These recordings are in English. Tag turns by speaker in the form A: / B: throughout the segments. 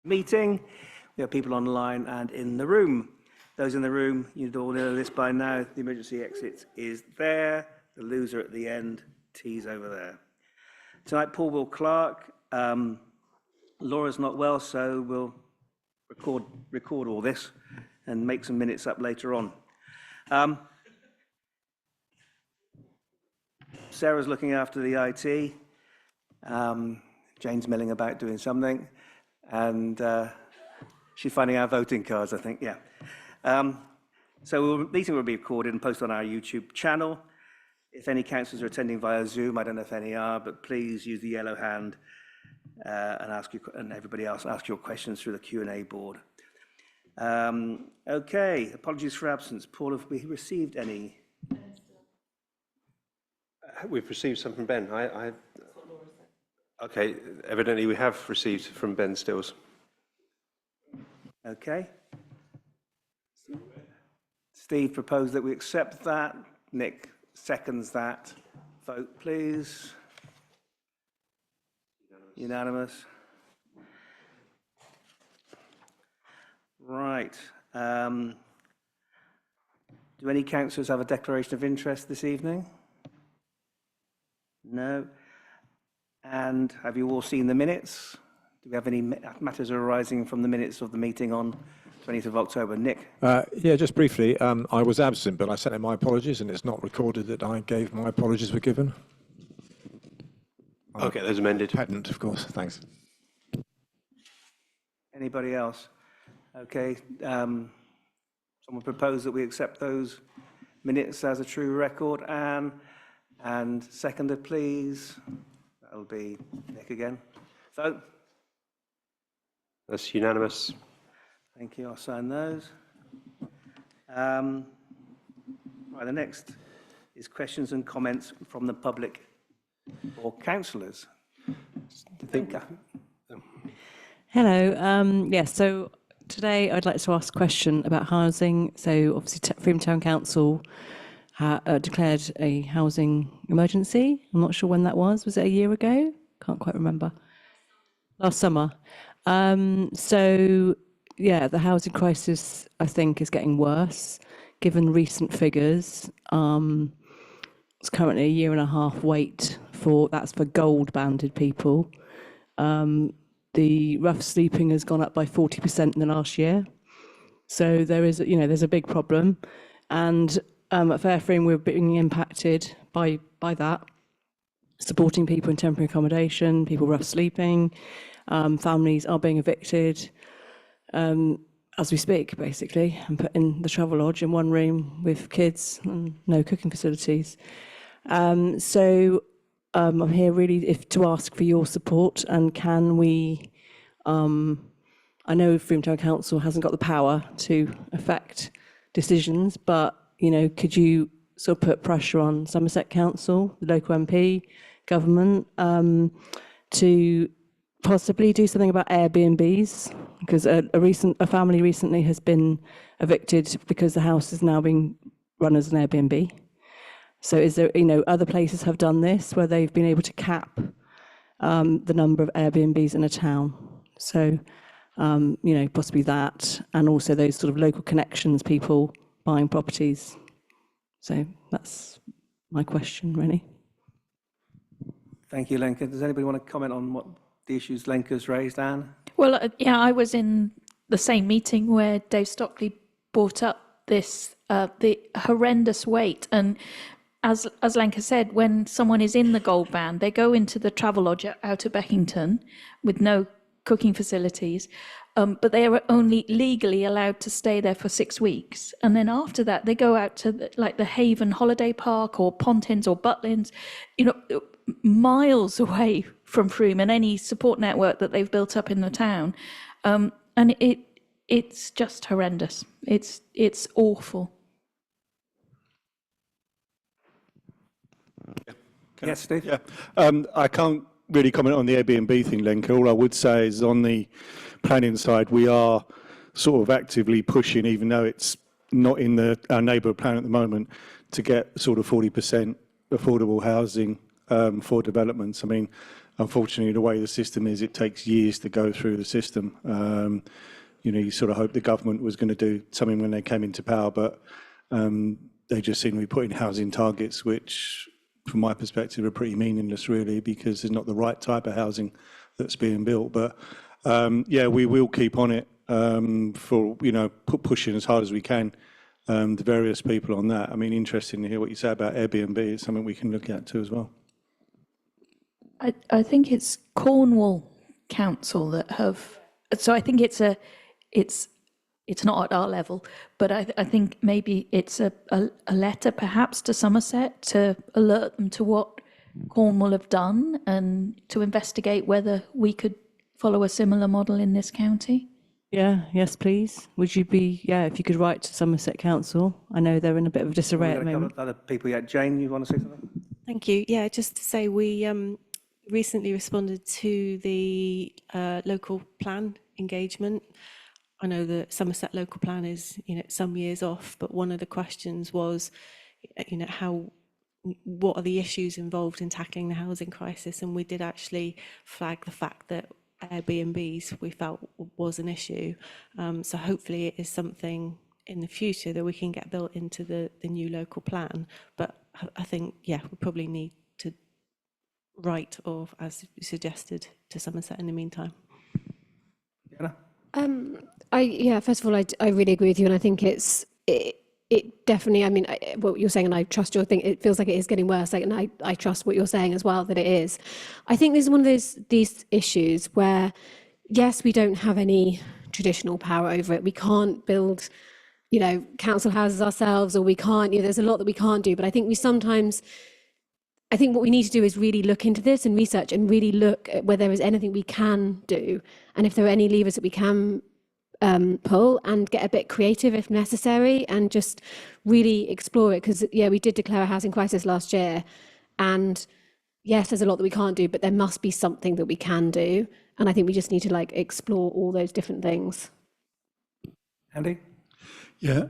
A: meeting. We have people online and in the room. Those in the room, you'd all know this by now. The emergency exit is there. The loser at the end. T's over there. Tonight, Paul Will Clark. Laura's not well, so we'll record all this and make some minutes up later on. Sarah's looking after the IT. Jane's milling about doing something, and she's finding our voting cards, I think, yeah. So the meeting will be recorded and posted on our YouTube channel. If any councillors are attending via Zoom, I don't know if any are, but please use the yellow hand and everybody else ask your questions through the Q&A board. Okay, apologies for absence. Paul, have we received any?
B: We've received some from Ben. Okay, evidently we have received from Ben Stills.
A: Okay. Steve proposed that we accept that. Nick seconds that. Vote, please. Unanimous. Right. Do any councillors have a declaration of interest this evening? No. And have you all seen the minutes? Do we have any matters arising from the minutes of the meeting on 20th of October? Nick?
C: Yeah, just briefly. I was absent, but I sent in my apologies, and it's not recorded that I gave my apologies were given.
B: Okay, those amended.
C: Patent, of course. Thanks.
A: Anybody else? Okay. Someone proposed that we accept those minutes as a true record. And seconded, please. That'll be Nick again. Vote.
B: That's unanimous.
A: Thank you. I'll sign those. Right, the next is questions and comments from the public or councillors.
D: Hello. Yes, so today I'd like to ask a question about housing. So obviously Freedom Town Council declared a housing emergency. I'm not sure when that was. Was it a year ago? Can't quite remember. Last summer. So yeah, the housing crisis, I think, is getting worse. Given recent figures, it's currently a 1.5 year wait that's for gold banded people. The rough sleeping has gone up by 40% in the last year. So there's a big problem. And at Fairframe, we're being impacted by that, supporting people in temporary accommodation, people rough sleeping, families are being evicted as we speak, basically, and put in the travel lodge in one room with kids and no cooking facilities. So I'm here really to ask for your support, and can we, I know Freedom Town Council hasn't got the power to affect decisions, but could you sort of put pressure on Somerset Council, the local MP, government, to possibly do something about Airbnbs? Because a family recently has been evicted because the house is now being run as an Airbnb. So is there, other places have done this where they've been able to cap the number of Airbnbs in a town. So, possibly that, and also those sort of local connections, people buying properties. So that's my question, really.
A: Thank you, Lenka. Does anybody want to comment on what the issues Lenka's raised, Anne?
E: Well, yeah, I was in the same meeting where Dave Stockley brought up this, the horrendous wait. And as Lenka said, when someone is in the gold band, they go into the travel lodge out of Beckington with no cooking facilities, but they are only legally allowed to stay there for 6 weeks. And then after that, they go out to the Haven Holiday Park or Pontins or Butlins, miles away from Frome and any support network that they've built up in the town. And it's just horrendous. It's awful.
A: Yes, Steve?
F: Yeah, I can't really comment on the Airbnb thing, Lenka. All I would say is on the planning side, we are sort of actively pushing, even though it's not in our neighbourhood plan at the moment, to get sort of 40% affordable housing for developments. I mean, unfortunately, the way the system is, it takes years to go through the system. You sort of hope the government was going to do something when they came into power, but they just seem to be putting housing targets, which, from my perspective, are pretty meaningless, really, because there's not the right type of housing that's being built. But yeah, we will keep on it for, pushing as hard as we can the various people on that. I mean, interesting to hear what you say about Airbnb. It's something we can look at too as well.
E: I think it's Cornwall Council that have, so I think it's not at our level, but I think maybe it's a letter perhaps to Somerset to alert them to what Cornwall have done and to investigate whether we could follow a similar model in this county.
D: Yeah, yes, please. Would you be, if you could write to Somerset Council. I know they're in a bit of disarray at the
A: We've got a couple
D: moment.
A: of other people yet. Jane, you want to say something?
G: Thank you. Yeah, just to say we recently responded to the local plan engagement. I know the Somerset local plan is, some years off, but one of the questions was, what are the issues involved in tackling the housing crisis? And we did actually flag the fact that Airbnbs we felt was an issue. So hopefully it is something in the future that we can get built into the new local plan. But I think, we probably need to write, or as suggested, to Somerset in the meantime.
H: Yeah. First of all, I really agree with you, and I think it definitely. I mean, what you're saying, and I trust your thing. It feels like it is getting worse, and I trust what you're saying as well, that it is. I think this is one of these issues where, yes, we don't have any traditional power over it. We can't build, council houses ourselves, or we can't. There's a lot that we can't do. But I think I think what we need to do is really look into this and research and really look at whether there is anything we can do, and if there are any levers that we can pull, and get a bit creative if necessary, and just really explore it. Because we did declare a housing crisis last year, and yes, there's a lot that we can't do, but there must be something that we can do, and I think we just need to explore all those different things.
A: Andy?
I: Yeah,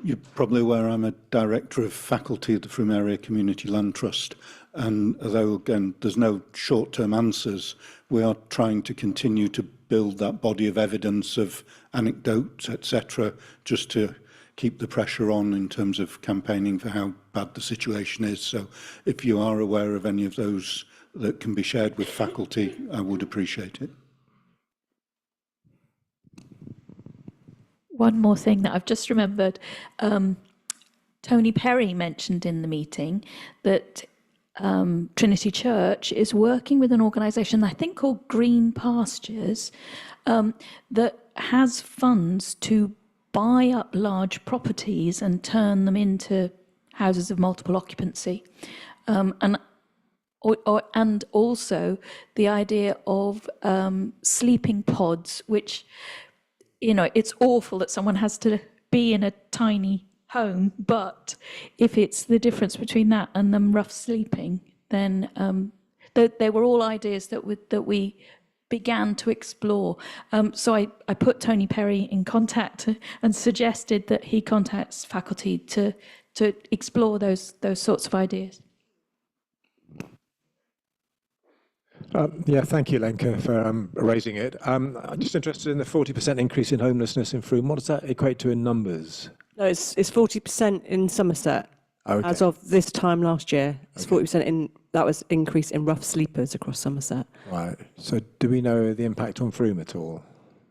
I: you're probably aware I'm a director of faculty at the Frome Area Community Land Trust, and although, again, there's no short-term answers, we are trying to continue to build that body of evidence of anecdotes, etc., just to keep the pressure on in terms of campaigning for how bad the situation is. So if you are aware of any of those that can be shared with faculty, I would appreciate it.
E: One more thing that I've just remembered, Tony Perry mentioned in the meeting that Trinity Church is working with an organisation I think called Green Pastures that has funds to buy up large properties and turn them into houses of multiple occupancy. And also the idea of sleeping pods, which, it's awful that someone has to be in a tiny home, but if it's the difference between that and them rough sleeping, then they were all ideas that we began to explore. So I put Tony Perry in contact and suggested that he contacts faculty to explore those sorts of ideas.
C: Thank you, Lenka, for raising it. I'm just interested in the 40% increase in homelessness in Frome. What does that equate to in numbers?
D: No, it's 40% in Somerset.
C: Okay.
D: As of this time last year. It's 40% that was increase in rough sleepers across Somerset.
C: Right. So do we know the impact on Frome at all?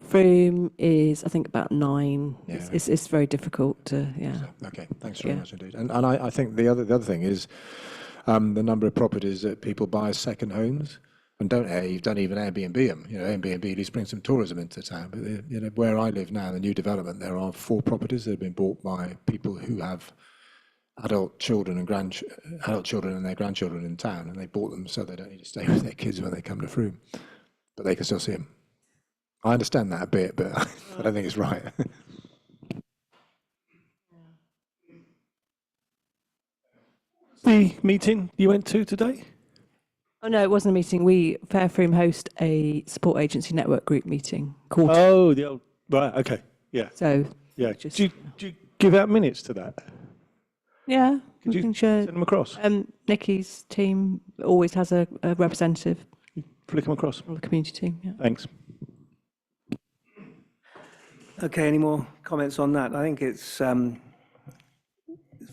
D: Frome is, I think, about 9.
C: Yeah.
D: It's very difficult to,
C: Okay, thanks very much indeed. And I think the other thing is the number of properties that people buy as second homes. And don't even Airbnb them. Airbnb at least brings some tourism into town. But where I live now, the new development, there are 4 properties that have been bought by people who have adult children and their grandchildren in town, and they bought them so they don't need to stay with their kids when they come to Frome, but they can still see them. I understand that a bit, but I don't think it's right.
F: The meeting you went to today?
D: Oh no, it wasn't a meeting. Fair Frome host a support agency network group meeting.
F: Oh, the old, right, okay, yeah.
D: So
F: Yeah, do you give out minutes to that?
D: yeah,
F: Could
D: we
F: you
D: can share.
F: send them across?
D: Nikki's team always has a representative.
F: flick them across.
D: From the community team, yeah.
F: Thanks.
A: Okay, any more comments on that? I think it's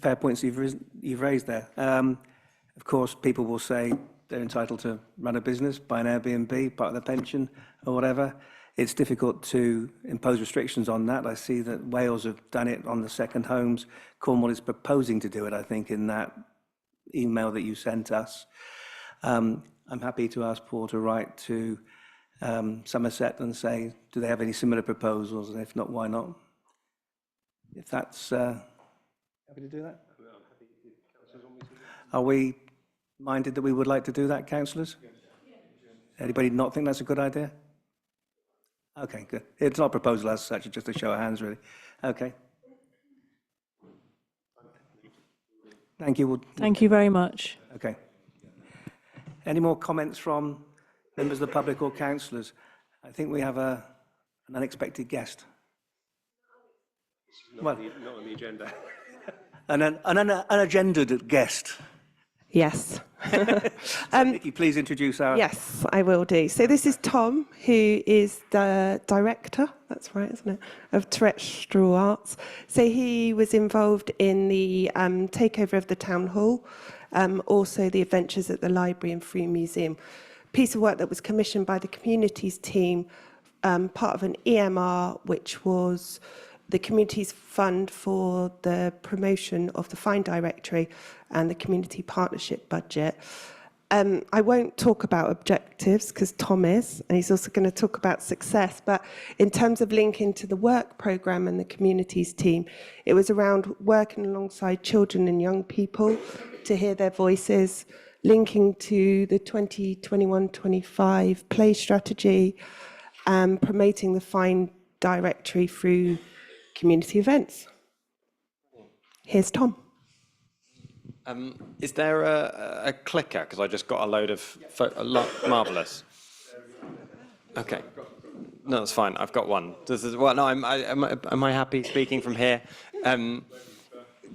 A: fair points you've raised there. Of course, people will say they're entitled to run a business, buy an Airbnb, part of their pension or whatever. It's difficult to impose restrictions on that. I see that Wales have done it on the second homes. Cornwall is proposing to do it, I think, in that email that you sent us. I'm happy to ask Paul to write to Somerset and say, do they have any similar proposals? And if not, why not? If that's... happy to do that? Are we minded that we would like to do that, councillors? Anybody not think that's a good idea? Okay, good. It's not a proposal as such, it's just a show of hands, really. Okay. Thank you.
D: Thank you very much.
A: Okay. Any more comments from members of the public or councillors? I think we have an unexpected guest.
B: Not on the agenda.
A: An unagendered guest.
J: Yes.
A: Nikki, please introduce our...
J: Yes, I will do. So this is Tom, who is the director, that's right, isn't it, of Terrestrial Arts. So he was involved in the takeover of the town hall, also the adventures at the library and Free Museum. Piece of work that was commissioned by the communities team, part of an EMR, which was the community's fund for the promotion of the Fine Directory and the community partnership budget. I won't talk about objectives because Tom is, and he's also going to talk about success. But in terms of linking to the work programme and the communities team, it was around working alongside children and young people to hear their voices, linking to the 2021-25 play strategy, and promoting the Fine Directory through community events. Here's Tom.
K: Is there a clicker? Because I just got a load of marvellous. Okay. No, that's fine. I've got one. Well, no, am I happy speaking from here?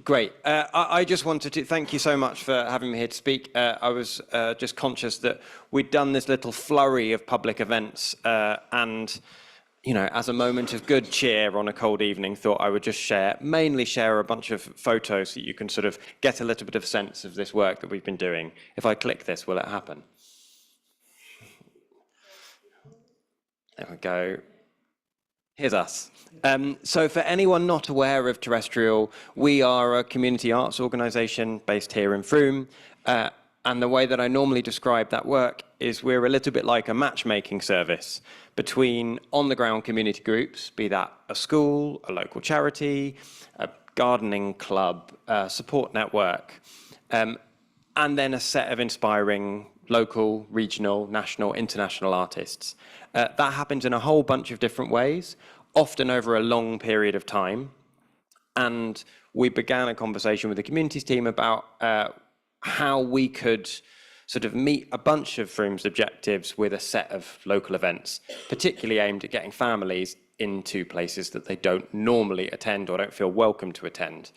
K: Great. I just wanted to thank you so much for having me here to speak. I was just conscious that we'd done this little flurry of public events and, you know, as a moment of good cheer on a cold evening, thought I would just mainly share a bunch of photos so you can sort of get a little bit of sense of this work that we've been doing. If I click this, will it happen? There we go. Here's us. So for anyone not aware of Terrestrial, we are a community arts organisation based here in Frome. And the way that I normally describe that work is we're a little bit like a matchmaking service between on-the-ground community groups, be that a school, a local charity, a gardening club, a support network, and then a set of inspiring local, regional, national, international artists. That happens in a whole bunch of different ways, often over a long period of time. And we began a conversation with the communities team about how we could sort of meet a bunch of Frome's objectives with a set of local events, particularly aimed at getting families into places that they don't normally attend or don't feel welcome to attend.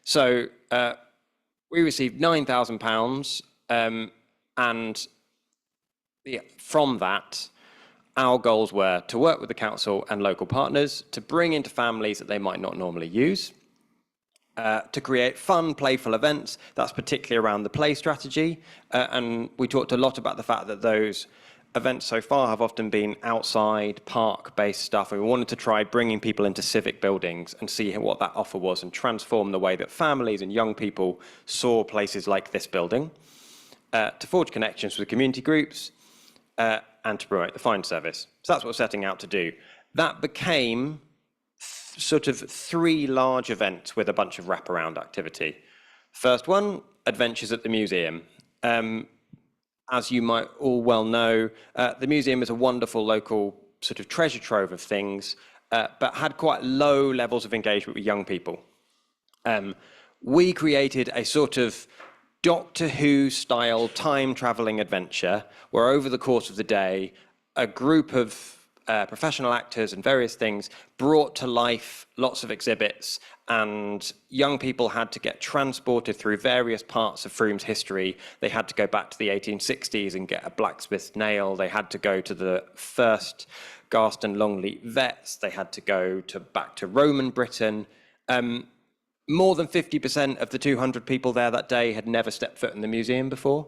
K: So we received £9,000, and from that, our goals were to work with the council and local partners to bring into families that they might not normally use, to create fun, playful events. That's particularly around the play strategy. And we talked a lot about the fact that those events so far have often been outside, park-based stuff. And we wanted to try bringing people into civic buildings and see what that offer was and transform the way that families and young people saw places like this building, to forge connections with community groups, and to promote the Fine Service. So that's what we're setting out to do. That became sort of 3 large events with a bunch of wraparound activity. First one, Adventures at the Museum. As you might all well know, the museum is a wonderful local sort of treasure trove of things, but had quite low levels of engagement with young people. We created a sort of Doctor Who style time traveling adventure where over the course of the day, a group of professional actors and various things brought to life lots of exhibits, and young people had to get transported through various parts of Froom's history. They had to go back to the 1860s and get a blacksmith's nail. They had to go to the first Garston Longleat vets. They had to go back to Roman Britain. More than 50% of the 200 people there that day had never stepped foot in the museum before.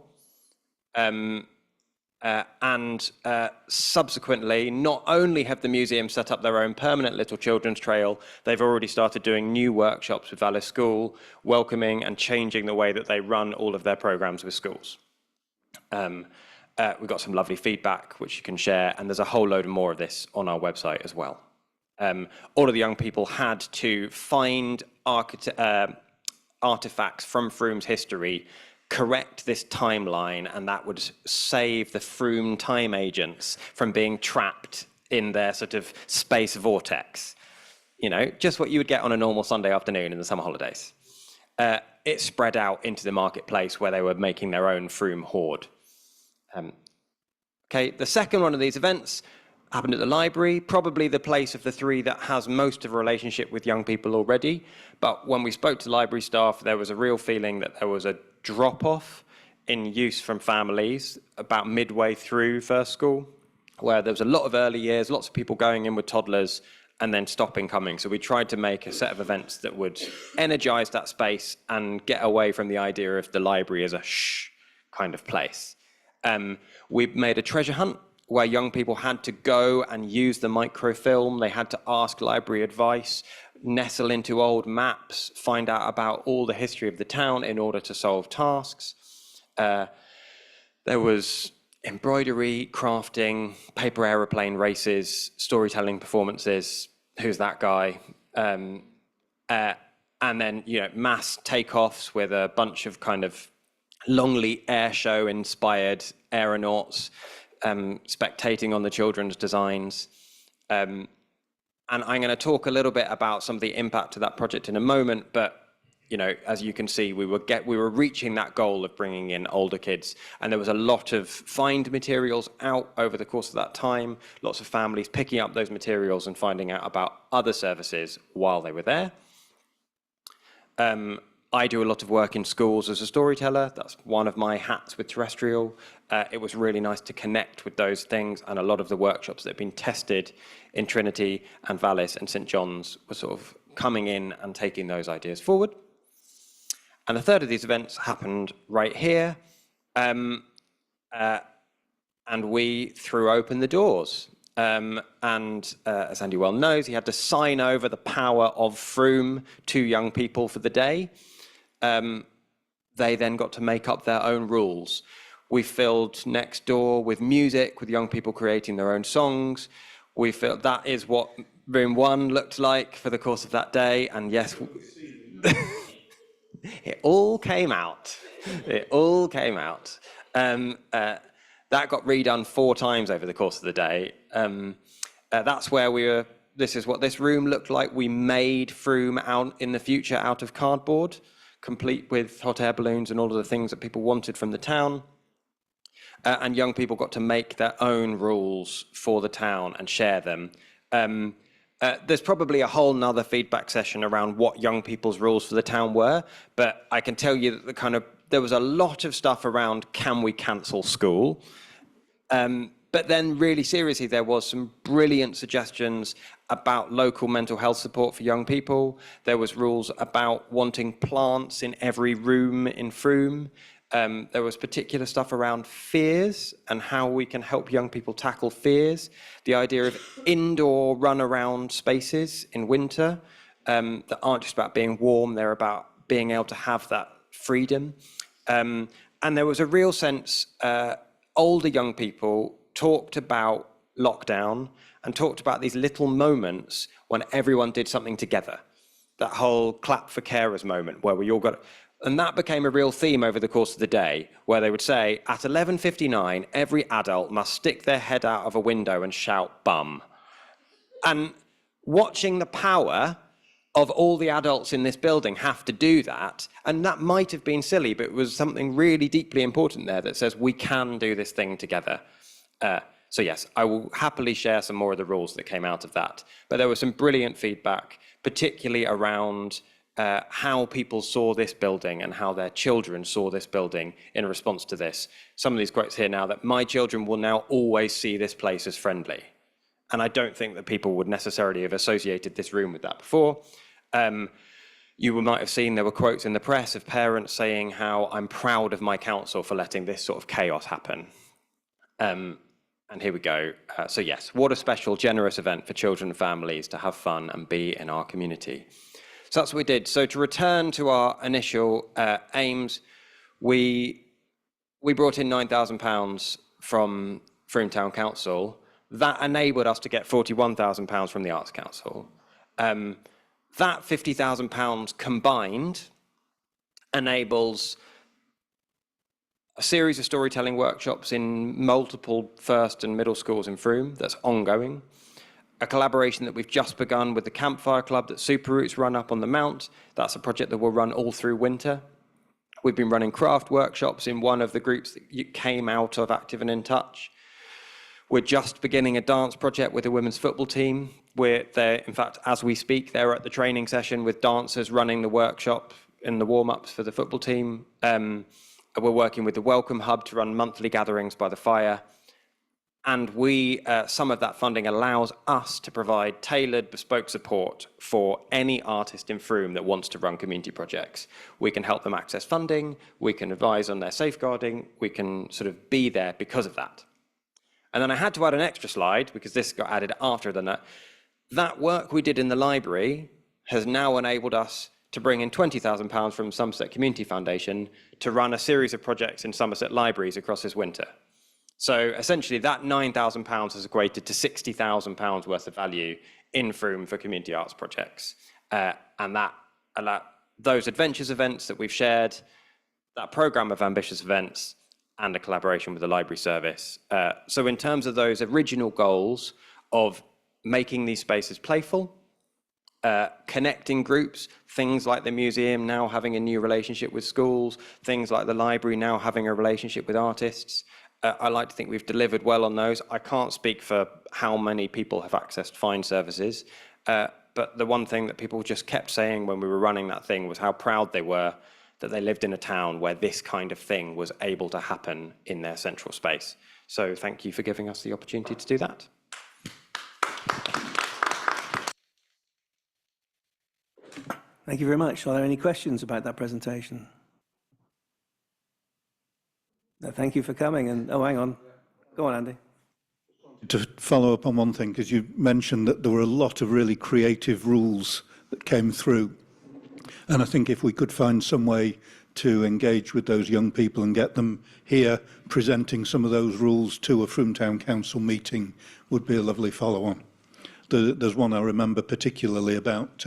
K: Subsequently, not only have the museum set up their own permanent little children's trail, they've already started doing new workshops with Vallis School, welcoming and changing the way that they run all of their programs with schools. We've got some lovely feedback which you can share, and there's a whole load more of this on our website as well. All of the young people had to find artifacts from Froom's history, correct this timeline, and that would save the Froome time agents from being trapped in their sort of space vortex. You know, just what you would get on a normal Sunday afternoon in the summer holidays. It spread out into the marketplace where they were making their own Froome hoard. Okay, the second one of these events happened at the library, probably the place of the three that has most of a relationship with young people already. But when we spoke to library staff, there was a real feeling that there was a drop-off in use from families about midway through first school, where there was a lot of early years, lots of people going in with toddlers and then stopping coming. So we tried to make a set of events that would energize that space and get away from the idea of the library as a shh kind of place. We made a treasure hunt where young people had to go and use the microfilm. They had to ask library advice, nestle into old maps, find out about all the history of the town in order to solve tasks. There was embroidery, crafting, paper aeroplane races, storytelling performances. Who's that guy? And then, you know, mass takeoffs with a bunch of kind of Longleat air show inspired aeronauts spectating on the children's designs. And I'm going to talk a little bit about some of the impact of that project in a moment, but you know, as you can see, we were reaching that goal of bringing in older kids, and there was a lot of find materials out over the course of that time, lots of families picking up those materials and finding out about other services while they were there. I do a lot of work in schools as a storyteller. That's one of my hats with Terrestrial. It was really nice to connect with those things, and a lot of the workshops that have been tested in Trinity and Vallis and St John's were sort of coming in and taking those ideas forward. And the third of these events happened right here, and we threw open the doors. As Andy well knows, he had to sign over the power of Froome to young people for the day. They then got to make up their own rules. We filled next door with music, with young people creating their own songs. We felt that is what room 1 looked like for the course of that day. And yes, it all came out. It all came out. That got redone 4 times over the course of the day. That's where we were. This is what this room looked like. We made Froome out in the future out of cardboard, complete with hot air balloons and all of the things that people wanted from the town. And young people got to make their own rules for the town and share them. There's probably a whole nother feedback session around what young people's rules for the town were, but I can tell you that there was a lot of stuff around, can we cancel school? But then really seriously, there was some brilliant suggestions about local mental health support for young people. There was rules about wanting plants in every room in Froome. There was particular stuff around fears and how we can help young people tackle fears. The idea of indoor run-around spaces in winter that aren't just about being warm, they're about being able to have that freedom. And there was a real sense, older young people talked about lockdown and talked about these little moments when everyone did something together. That whole clap for carers moment where we all got... And that became a real theme over the course of the day, where they would say, at 11:59, every adult must stick their head out of a window and shout, bum. And watching the power of all the adults in this building have to do that, and that might have been silly, but it was something really deeply important there that says we can do this thing together. So yes, I will happily share some more of the rules that came out of that. But there was some brilliant feedback, particularly around how people saw this building and how their children saw this building in response to this. Some of these quotes here now that my children will now always see this place as friendly. And I don't think that people would necessarily have associated this room with that before. You might have seen there were quotes in the press of parents saying how I'm proud of my council for letting this sort of chaos happen. And here we go. So yes, what a special, generous event for children and families to have fun and be in our community. So that's what we did. So to return to our initial aims, we brought in £9,000 from Frome Town Council. That enabled us to get £41,000 from the Arts Council. That £50,000 combined enables a series of storytelling workshops in multiple first and middle schools in Frome that's ongoing. A collaboration that we've just begun with the Campfire Club that Super Roots run up on the Mount. That's a project that will run all through winter. We've been running craft workshops in one of the groups that came out of Active and In Touch. We're just beginning a dance project with the women's football team. We're there, in fact, as we speak, they're at the training session with dancers running the workshop in the warm-ups for the football team. We're working with the Welcome Hub to run monthly gatherings by the fire. And some of that funding allows us to provide tailored, bespoke support for any artist in Frome that wants to run community projects. We can help them access funding, we can advise on their safeguarding, we can sort of be there because of that. And then I had to add an extra slide, because this got added after that. That work we did in the library has now enabled us to bring in £20,000 from Somerset Community Foundation to run a series of projects in Somerset libraries across this winter. So essentially that £9,000 has equated to £60,000 worth of value in Frome for community arts projects. And those adventures events that we've shared, that programme of ambitious events, and a collaboration with the library service. So in terms of those original goals of making these spaces playful, connecting groups, things like the museum now having a new relationship with schools, things like the library now having a relationship with artists, I like to think we've delivered well on those. I can't speak for how many people have accessed fine services, but the one thing that people just kept saying when we were running that thing was how proud they were that they lived in a town where this kind of thing was able to happen in their central space. So thank you for giving us the opportunity to do that.
A: Thank you very much. Are there any questions about that presentation? No, thank you for coming. And oh, hang on. Go on, Andy.
I: To follow up on one thing, because you mentioned that there were a lot of really creative rules that came through. And I think if we could find some way to engage with those young people and get them here presenting some of those rules to a Frome Town Council meeting would be a lovely follow-on. There's one I remember particularly about,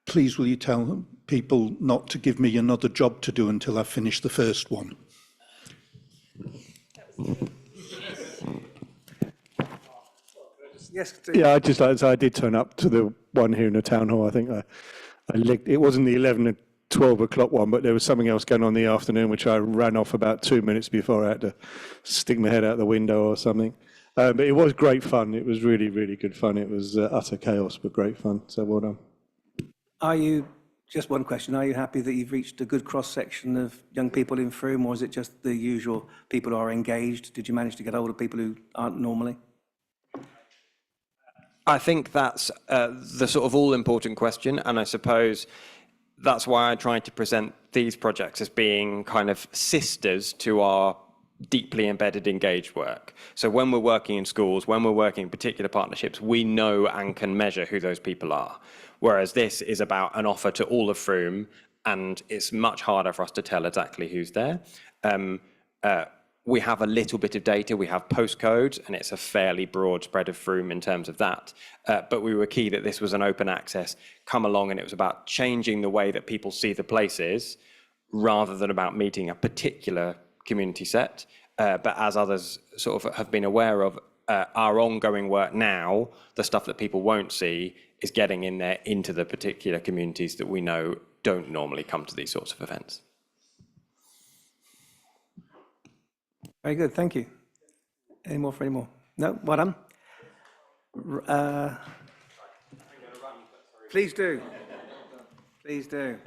I: please will you tell people not to give me another job to do until I've finished the first one.
A: Yes.
F: Yeah, I'd just like to say I did turn up to the one here in the town hall. I think it wasn't the 11 and 12 o'clock one, but there was something else going on in the afternoon, which I ran off about 2 minutes before I had to stick my head out the window or something. But it was great fun. It was really, really good fun. It was utter chaos, but great fun. So well done.
A: Are you, just one question, are you happy that you've reached a good cross-section of young people in Frome, or is it just the usual people who are engaged? Did you manage to get hold of people who aren't normally?
K: I think that's the sort of all-important question, and I suppose that's why I tried to present these projects as being kind of sisters to our deeply embedded engaged work. So when we're working in schools, when we're working in particular partnerships, we know and can measure who those people are. Whereas this is about an offer to all of Frome, and it's much harder for us to tell exactly who's there. We have a little bit of data, we have postcodes, and it's a fairly broad spread of Frome in terms of that. But we were key that this was an open access, come along, and it was about changing the way that people see the places rather than about meeting a particular community set. But as others sort of have been aware of, our ongoing work now, the stuff that people won't see, is getting in there into the particular communities that we know don't normally come to these sorts of events.
A: Very good, thank you. Any more for any more? No, well done. Please do. Please do.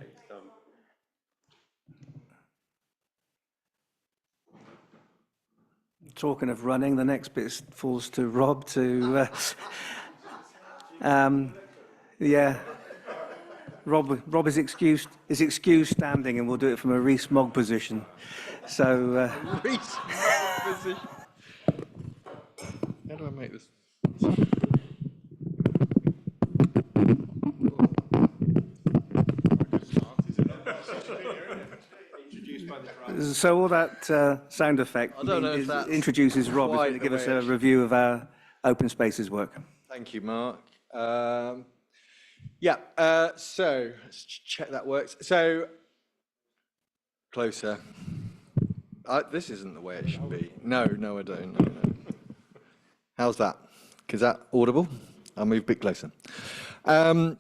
A: Talking of running, the next bit falls to Rob to, yeah. Rob is excused standing, and we'll do it from a Rees-Mogg position. So,
L: How do I make this?
A: so all that sound effect
L: I don't know if that's
A: introduces Rob, who's
L: quite
A: going to give
L: the
A: us
L: way
A: a
L: it should-
A: review of our open spaces work.
L: Thank you, Mark. So let's check that works. So, closer. This isn't the way it should be. No, I don't. No. How's that? Is that audible? I'll move a bit closer. Quarterly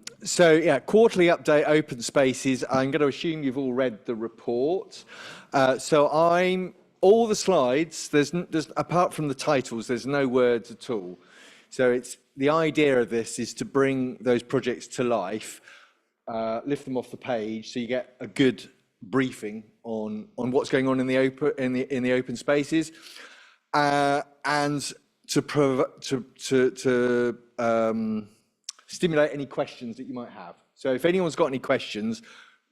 L: update open spaces. I'm going to assume you've all read the report. All the slides, there's apart from the titles, there's no words at all. So it's the idea of this is to bring those projects to life, lift them off the page, so you get a good briefing on what's going on in the open spaces, and to stimulate any questions that you might have. So if anyone's got any questions,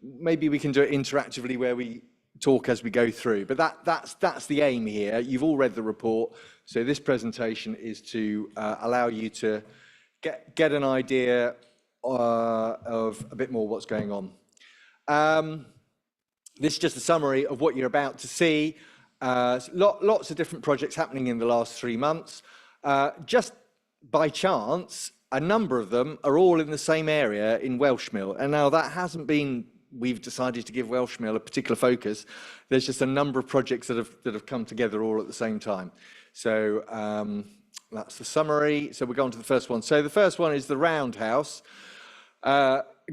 L: maybe we can do it interactively where we talk as we go through. But that's the aim here. You've all read the report, so this presentation is to allow you to get an idea of a bit more what's going on. This is just a summary of what you're about to see. Lots of different projects happening in the last 3 months. Just by chance, a number of them are all in the same area in Welshmill. And now that hasn't been, we've decided to give Welshmill a particular focus. There's just a number of projects that have come together all at the same time. So that's the summary. So we'll go on to the first one. So the first one is the Roundhouse.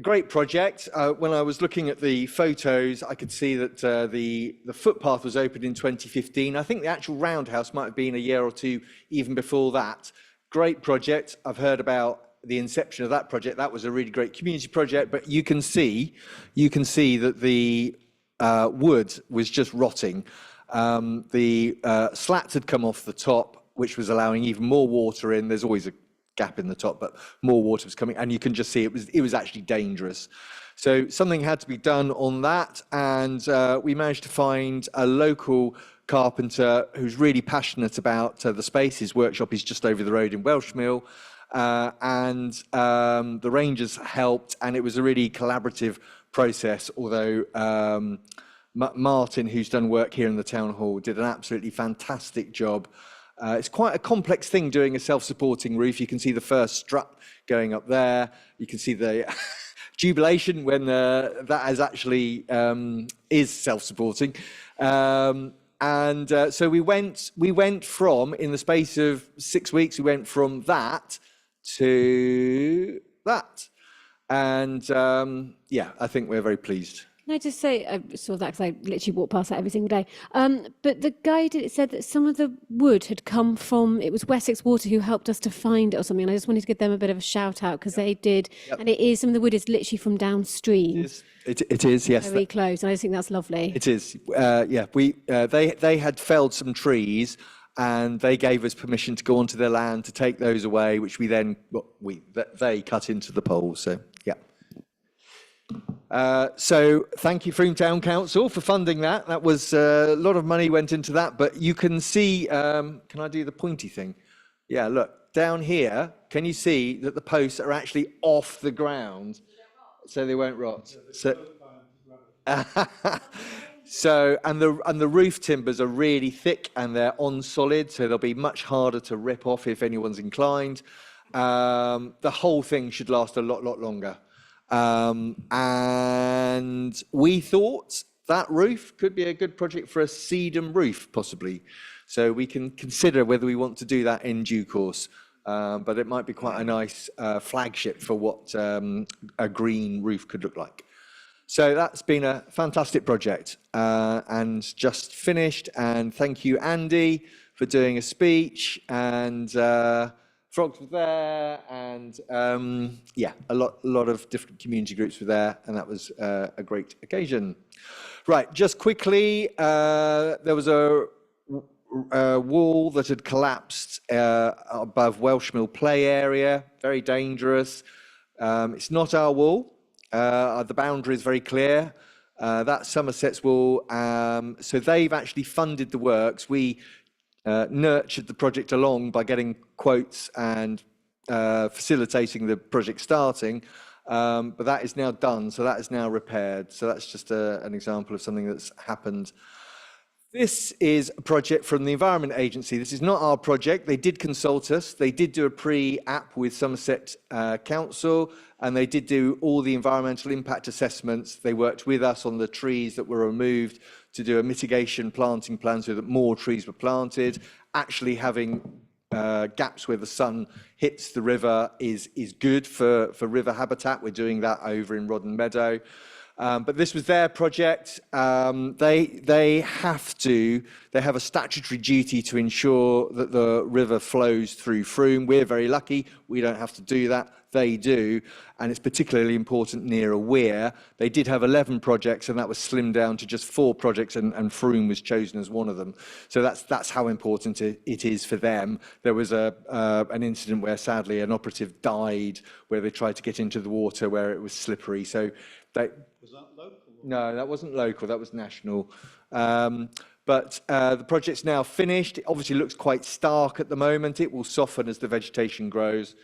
L: Great project. When I was looking at the photos, I could see that the footpath was opened in 2015. I think the actual Roundhouse might have been a year or two even before that. Great project. I've heard about the inception of that project. That was a really great community project, but you can see that the wood was just rotting. The slats had come off the top, which was allowing even more water in. There's always a gap in the top, but more water was coming, and you can just see it was actually dangerous. So something had to be done on that, and we managed to find a local carpenter who's really passionate about the space. His workshop is just over the road in Welshmill, and the Rangers helped, and it was a really collaborative process, although Martin, who's done work here in the town hall, did an absolutely fantastic job. It's quite a complex thing doing a self-supporting roof. You can see the first strut going up there. You can see the jubilation when that is actually is self-supporting. So we went from, in the space of 6 weeks, we went from that to that. And I think we're very pleased.
H: Can I just say, I saw that because I literally walk past that every single day. But the guy said that some of the wood had come from, it was Wessex Water who helped us to find it or something. And I just wanted to give them a bit of a shout out because they did. Yep. And it is, some of the wood is literally from downstream.
L: It is, yes.
H: Very close. And I just think that's lovely.
L: It is. They had felled some trees and they gave us permission to go onto their land to take those away, which we then, they cut into the poles. So, yeah. So thank you, Frome Town Council, for funding that. That was a lot of money went into that, but you can see, can I do the pointy thing? Yeah, look, down here, can you see that the posts are actually off the ground so they won't rot? So, and the roof timbers are really thick and they're on solid, so they'll be much harder to rip off if anyone's inclined. The whole thing should last a lot longer. And we thought that roof could be a good project for a sedum roof, possibly. So we can consider whether we want to do that in due course. But it might be quite a nice flagship for what a green roof could look like. So that's been a fantastic project and just finished. And thank you, Andy, for doing a speech, and Frogs were there, and yeah, a lot of different community groups were there, and that was a great occasion. Right, just quickly, there was a wall that had collapsed above Welsh Mill Play area, very dangerous. It's not our wall. The boundary is very clear. That's Somerset's wall. So they've actually funded the works. We nurtured the project along by getting quotes and facilitating the project starting. But that is now done, so that is now repaired. So that's just an example of something that's happened. This is a project from the Environment Agency. This is not our project. They did consult us. They did do a pre-app with Somerset Council, and they did do all the environmental impact assessments. They worked with us on the trees that were removed to do a mitigation planting plan so that more trees were planted. Actually having gaps where the sun hits the river is good for river habitat. We're doing that over in Rodden Meadow. But this was their project. They have a statutory duty to ensure that the river flows through Frome. We're very lucky. We don't have to do that. They do. And it's particularly important near a weir. They did have 11 projects, and that was slimmed down to just 4 projects, and Frome was chosen as one of them. So that's how important it is for them. There was an incident where sadly an operative died where they tried to get into the water where it was slippery. So was that local? No, that wasn't local, that was national. But the project's now finished. It obviously looks quite stark at the moment. It will soften as the vegetation grows.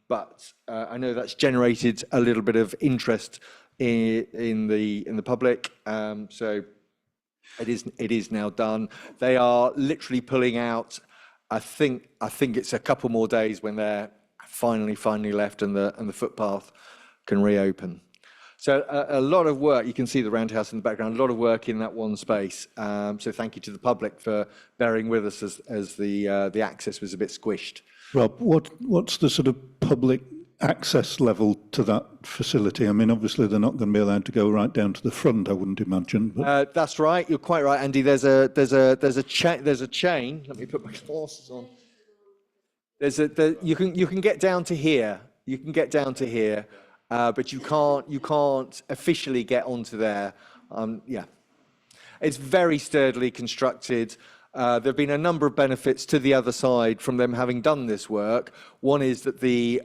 L: But I know that's generated a little bit of interest in the public. So it is now done. They are literally pulling out. I think it's a couple more days when they're finally left and the footpath can reopen. So a lot of work. You can see the roundhouse in the background. A lot of work in that one space. So thank you to the public for bearing with us as the access was a bit squished.
I: Rob, what's the sort of public access level to that facility? I mean, obviously they're not going to be allowed to go right down to the front, I wouldn't imagine. But...
L: that's right. You're quite right, Andy. There's a chain. Let me put my glasses on. You can get down to here. You can get down to here. But you can't officially get onto there. Yeah, it's very sturdily constructed. There have been a number of benefits to the other side from them having done this work. One is that the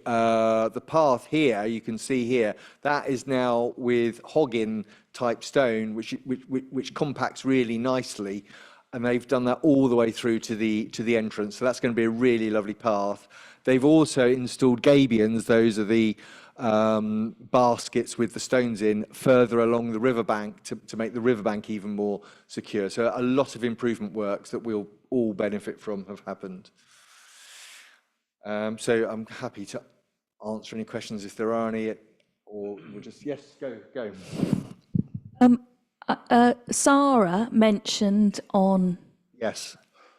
L: path here, you can see here, that is now with Hoggin type stone, which compacts really nicely, and they've done that all the way through to the entrance. So that's going to be a really lovely path. They've also installed gabions. Those are the baskets with the stones in further along the riverbank to make the riverbank even more secure. So a lot of improvement works that we'll all benefit from have happened. So I'm happy to answer any questions if there are any, or we'll just, yes, go.
E: Sarah mentioned on
L: Yes.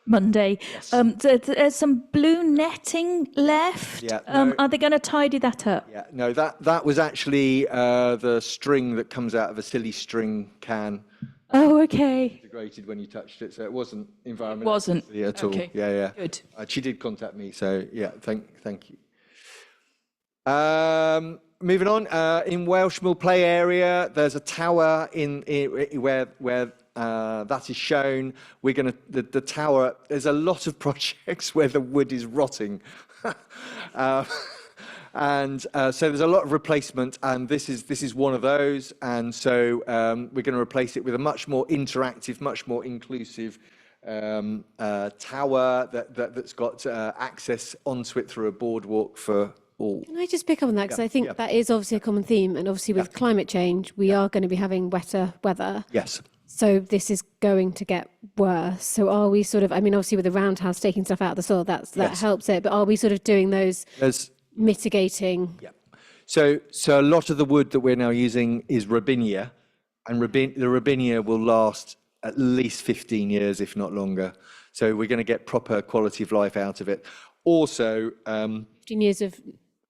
E: Monday.
L: Yes.
E: There's some blue netting left.
L: Yeah, no.
E: Are they going to tidy that up?
L: Yeah, no, that was actually the string that comes out of a silly string can.
E: Oh, okay.
L: Integrated when you touched it, so it wasn't environmental.
E: Wasn't
L: at all.
E: Okay.
L: Yeah.
E: Good.
L: She did contact me, so yeah, thank you. Moving on, in Welsh Mill Play area, there's a tower in where that is shown. We're going to the tower. There's a lot of projects where the wood is rotting, and so there's a lot of replacement. And this is one of those. And so we're going to replace it with a much more interactive, much more inclusive tower that's got access onto it through a boardwalk for all.
H: Can I just pick up on that? Because I think that is obviously a common theme. And obviously with climate change, we are going to be having wetter weather.
L: Yes.
H: So this is going to get worse. So are we sort of, I mean, obviously with the roundhouse taking stuff out of the soil, that helps it. But are we sort of doing those mitigating?
L: Yeah. So a lot of the wood that we're now using is Robinia, and the Robinia will last at least 15 years, if not longer. So we're going to get proper quality of life out of it. Also,
H: 15 years of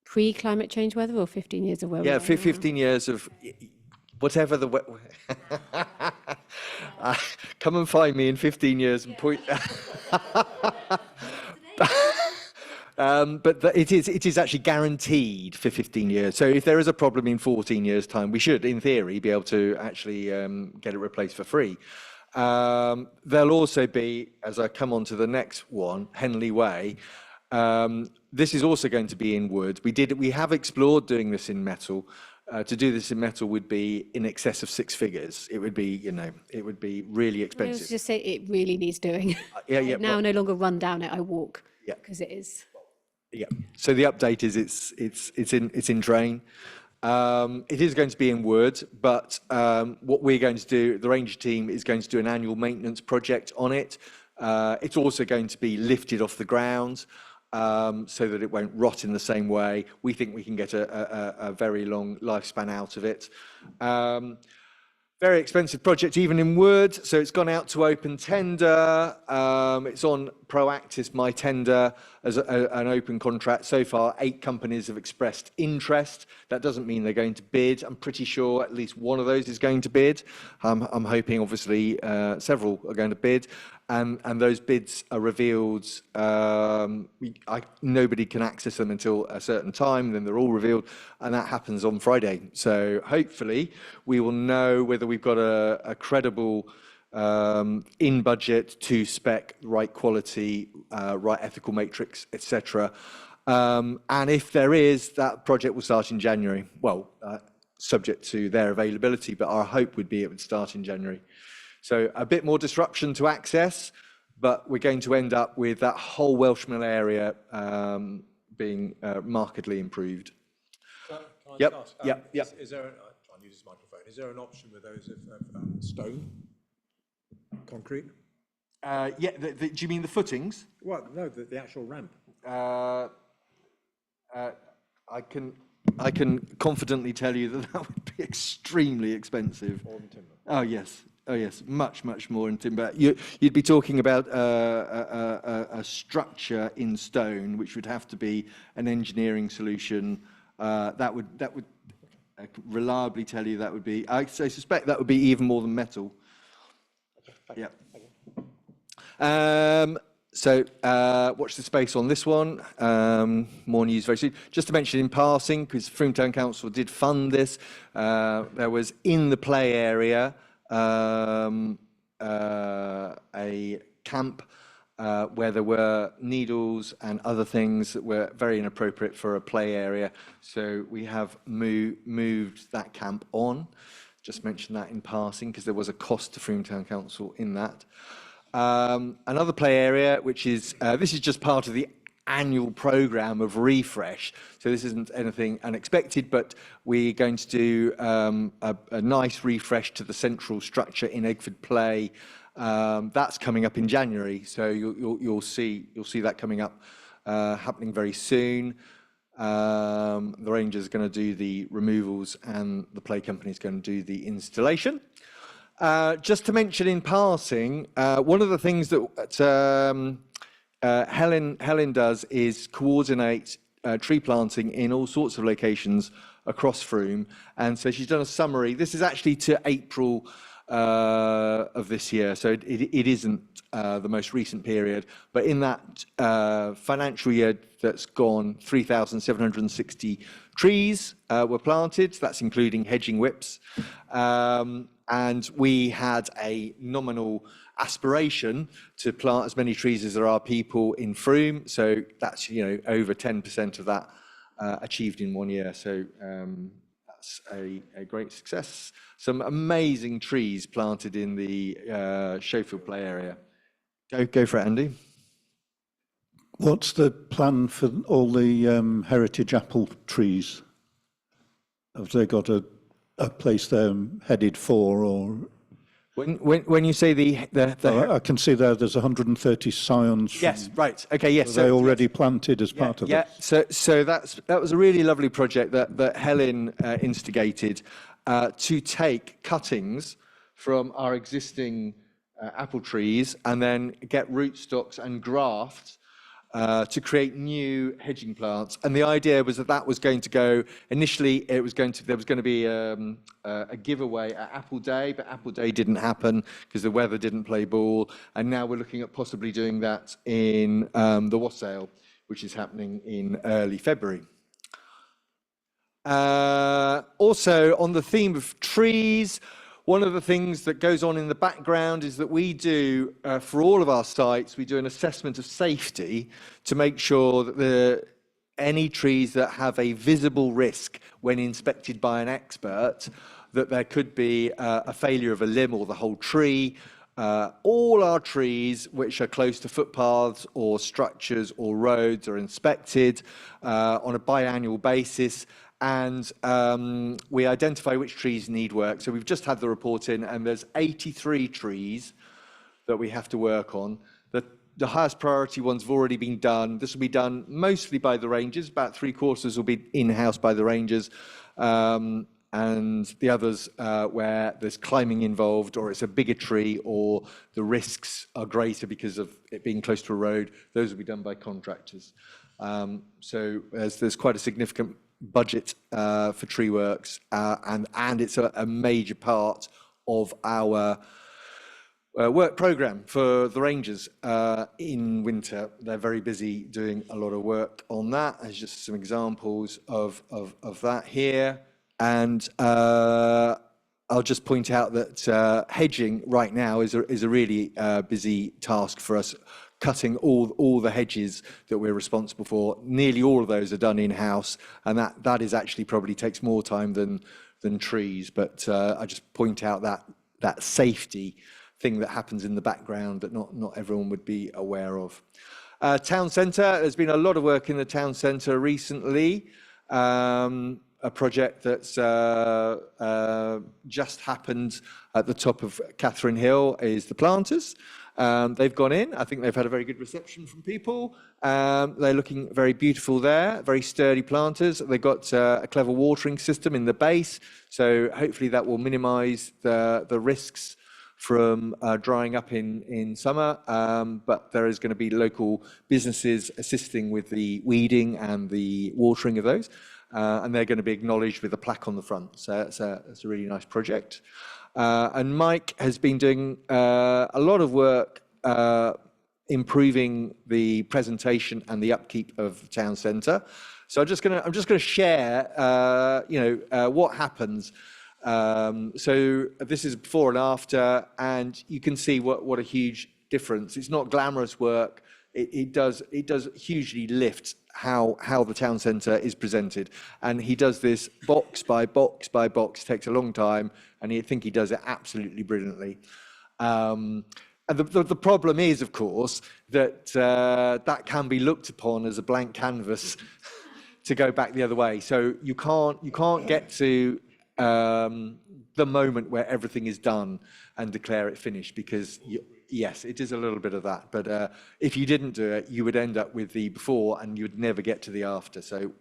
H: pre-climate change weather, or 15 years of where?
L: Yeah, 15 years of whatever the Come and find me in 15 years and point. It is actually guaranteed for 15 years. So if there is a problem in 14 years' time, we should, in theory, be able to actually get it replaced for free. There'll also be, as I come on to the next one, Henley Way. This is also going to be in wood. We have explored doing this in metal. To do this in metal would be in excess of 6 figures. It would be, it would be really
H: I
L: expensive.
H: was just say it really needs doing.
L: Yeah.
H: I now no longer run down it, I walk.
L: Yeah.
H: Because it is.
L: Yeah. So the update is it's in drain. It is going to be in wood, but what we're going to do, the Ranger team is going to do an annual maintenance project on it. It's also going to be lifted off the ground so that it won't rot in the same way. We think we can get a very long lifespan out of it. Very expensive project, even in wood. So it's gone out to open tender. It's on Proactis, my tender, as an open contract. So far, 8 companies have expressed interest. That doesn't mean they're going to bid. I'm pretty sure at least one of those is going to bid. I'm hoping, obviously, several are going to bid. And those bids are revealed. Nobody can access them until a certain time. Then they're all revealed, and that happens on Friday. So hopefully we will know whether we've got a credible, in budget, to spec, right quality, right ethical matrix, etc. And if there is, that project will start in January. Well, subject to their availability, but our hope would be it would start in January. So a bit more disruption to access, but we're going to end up with that whole Welshmill area being markedly improved.
C: Can I
L: Yep,
C: just ask,
L: yep.
C: Is there, I'll try and use this microphone, is there an option with those of stone, concrete?
L: Yeah, do you mean the footings?
C: Well, no, the actual ramp.
L: I can confidently tell you that would be extremely expensive.
C: Or in timber.
L: Oh yes, much more in timber. You'd be talking about a structure in stone, which would have to be an engineering solution. That would I could reliably tell you that would be. I suspect that would be even more than metal. Yeah. So watch the space on this one. More news very soon. Just to mention in passing, because Frome Town Council did fund this, there was in the play area a camp where there were needles and other things that were very inappropriate for a play area. So we have moved that camp on. Just mention that in passing because there was a cost to Frome Town Council in that. Another play area, which is, this is just part of the annual programme of refresh. So this isn't anything unexpected, but we're going to do a nice refresh to the central structure in Egford Play. That's coming up in January, so you'll see that coming up, happening very soon. The Ranger's going to do the removals and the play company's going to do the installation. Just to mention in passing, one of the things that Helen does is coordinate tree planting in all sorts of locations across Frome, and so she's done a summary. This is actually to April of this year, so it isn't the most recent period, but in that financial year that's gone, 3,760 trees were planted. That's including hedging whips. And we had a nominal aspiration to plant as many trees as there are people in Frome. So that's, over 10% of that achieved in 1 year. So that's a great success. Some amazing trees planted in the Showfield Play area. Go for it, Andy.
I: What's the plan for all the heritage apple trees? Have they got a place they're headed for, or
L: when you say the
I: I can see there's 130 scions.
L: Yes, right. Okay, yes.
I: Are they already planted as part of it?
L: Yeah. So that was a really lovely project that Helen instigated to take cuttings from our existing apple trees and then get rootstocks and grafts to create new hedging plants. And the idea was that that was going to go, initially there was going to be a giveaway at Apple Day, but Apple Day didn't happen because the weather didn't play ball. And now we're looking at possibly doing that in the Wassail, which is happening in early February. Also, on the theme of trees, one of the things that goes on in the background is that we do, for all of our sites, we do an assessment of safety to make sure that any trees that have a visible risk when inspected by an expert, that there could be a failure of a limb or the whole tree. All our trees which are close to footpaths or structures or roads are inspected on a biannual basis. And we identify which trees need work. So we've just had the report in, and there's 83 trees that we have to work on. The highest priority ones have already been done. This will be done mostly by the rangers. About 3/4 will be in-house by the rangers. And the others where there's climbing involved, or it's a bigger tree, or the risks are greater because of it being close to a road, those will be done by contractors. So there's quite a significant budget for tree works, and it's a major part of our work programme for the rangers in winter. They're very busy doing a lot of work on that. There's just some examples of that here. And I'll just point out that hedging right now is a really busy task for us, cutting all the hedges that we're responsible for. Nearly all of those are done in-house, and that is actually probably takes more time than trees. But I just point out that safety thing that happens in the background that not everyone would be aware of. Town centre, there's been a lot of work in the town centre recently. A project that's just happened at the top of Catherine Hill is the planters. They've gone in. I think they've had a very good reception from people. They're looking very beautiful there, very sturdy planters. They've got a clever watering system in the base, so hopefully that will minimise the risks from drying up in summer. But there is going to be local businesses assisting with the weeding and the watering of those. And they're going to be acknowledged with a plaque on the front. So it's a really nice project. And Mike has been doing a lot of work improving the presentation and the upkeep of the town centre. So I'm just going to share, what happens. So this is before and after, and you can see what a huge difference. It's not glamorous work. It does hugely lift how the town centre is presented, and he does this box by box by box. It takes a long time, and I think he does it absolutely brilliantly. And the problem is, of course, that that can be looked upon as a blank canvas to go back the other way. So you can't get to the moment where everything is done and declare it finished, because yes, it is a little bit of that. But if you didn't do it, you would end up with the before and you would never get to the after. So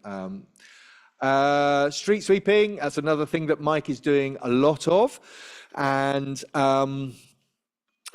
L: street sweeping, that's another thing that Mike is doing a lot of. And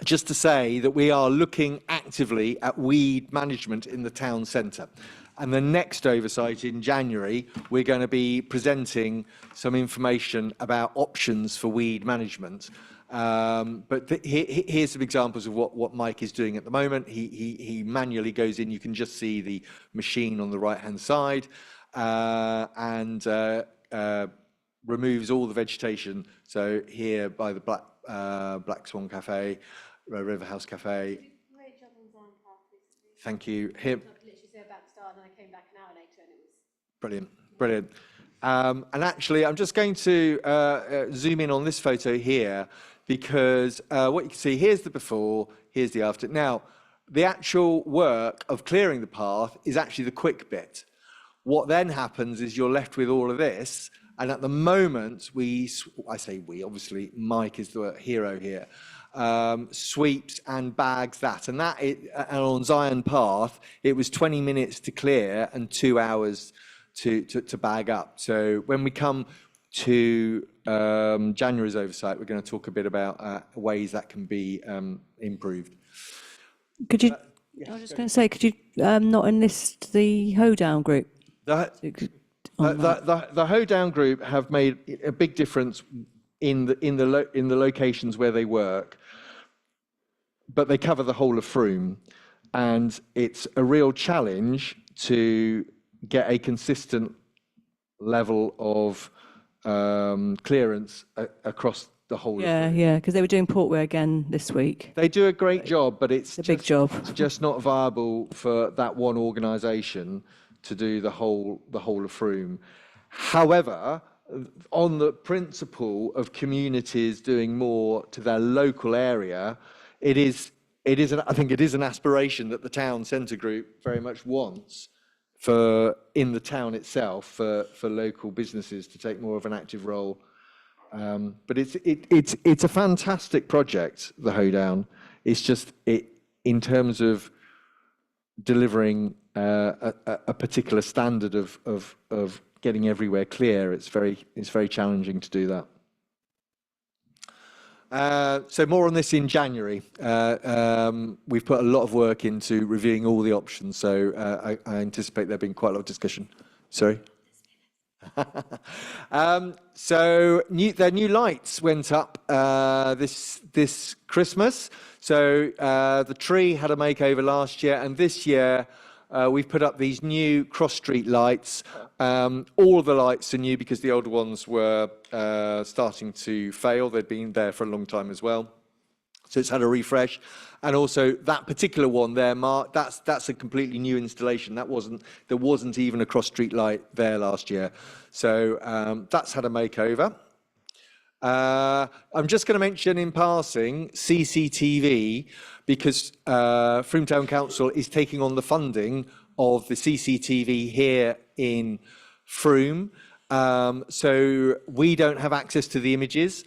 L: just to say that we are looking actively at weed management in the town centre. And the next oversight in January, we're going to be presenting some information about options for weed management. But here's some examples of what Mike is doing at the moment. He manually goes in. You can just see the machine on the right-hand side, and removes all the vegetation. So here by the Black Swan Cafe, River House Cafe.
H: Great job on Zion Park recently.
L: Thank you. Here.
H: Literally about to start, and I came back an hour later, and it was
L: Brilliant. And actually, I'm just going to zoom in on this photo here, because what you can see, here's the before, here's the after. Now, the actual work of clearing the path is actually the quick bit. What then happens is you're left with all of this, and at the moment, I say we, obviously, Mike is the hero here, sweeps and bags that. And on Zion Path, it was 20 minutes to clear and 2 hours to bag up. So when we come to January's oversight, we're going to talk a bit about ways that can be improved.
J: Could you
D: I was just going to say, could you not enlist the hoedown group?
L: The hoedown group have made a big difference in the locations where they work, but they cover the whole of Frome, and it's a real challenge to get a consistent level of clearance across the whole of Frome.
D: Yeah, because they were doing Portway again this week.
L: They do a great job, but it's
D: a big job.
L: It's just not viable for that one organisation to do the whole of Frome. However, on the principle of communities doing more to their local area, I think it is an aspiration that the town centre group very much wants in the town itself for local businesses to take more of an active role. But it's a fantastic project, the hoedown. It's just in terms of delivering a particular standard of getting everywhere clear. It's very challenging to do that. So more on this in January. We've put a lot of work into reviewing all the options, so I anticipate there being quite a lot of discussion. Sorry. So their new lights went up this Christmas. So the tree had a makeover last year, and this year we've put up these new cross street lights. All of the lights are new because the older ones were starting to fail. They'd been there for a long time as well. So it's had a refresh. And also that particular one there, Mark, that's a completely new installation. There wasn't even a cross street light there last year. So that's had a makeover. I'm just going to mention in passing CCTV because Frome Town Council is taking on the funding of the CCTV here in Frome. So we don't have access to the images.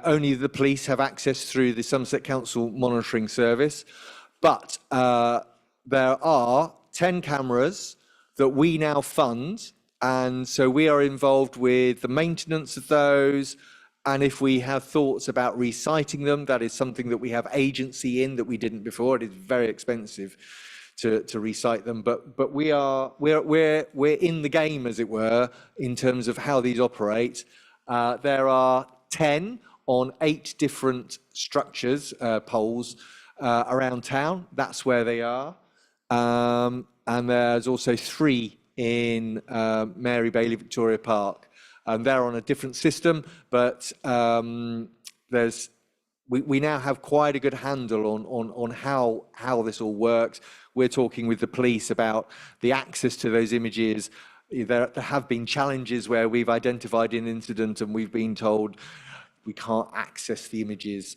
L: Only the police have access through the Somerset Council monitoring service. But there are 10 cameras that we now fund. And so we are involved with the maintenance of those. And if we have thoughts about resiting them, that is something that we have agency in that we didn't before. It is very expensive to recite them, but we're in the game, as it were, in terms of how these operate. There are 10 on 8 different structures, poles around town. That's where they are. And there's also 3 in Mary Bailey Victoria Park. They're on a different system, but we now have quite a good handle on how this all works. We're talking with the police about the access to those images. There have been challenges where we've identified an incident and we've been told we can't access the images